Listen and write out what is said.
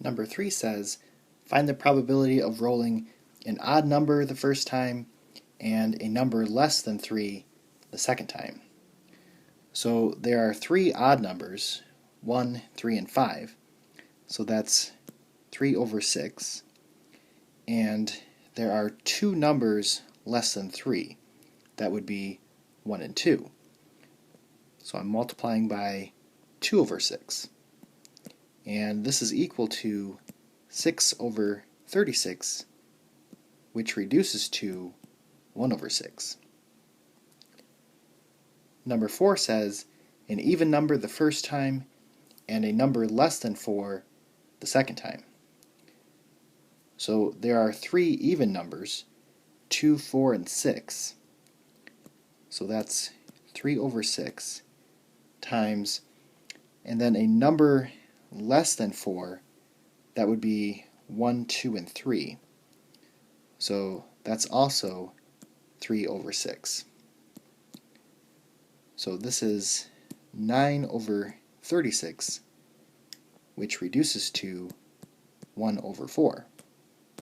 Number 3 says, find the probability of rolling an odd number the first time and a number less than 3 the second time. So there are 3 odd numbers, 1, 3, and 5. So that's 3 over 6. And there are 2 numbers less than 3. That would be 1 and 2. So I'm multiplying by 2 over 6. And this is equal to 6 over 36, which reduces to 1 over 6. Number 4 says an even number the first time and a number less than 4 the second time. So there are 3 even numbers, 2, 4, and 6. So that's 3 over 6 times, and then a number less than 4, that would be 1, 2, and 3. So that's also 3 over 6. So this is 9 over 36, which reduces to 1 over 4.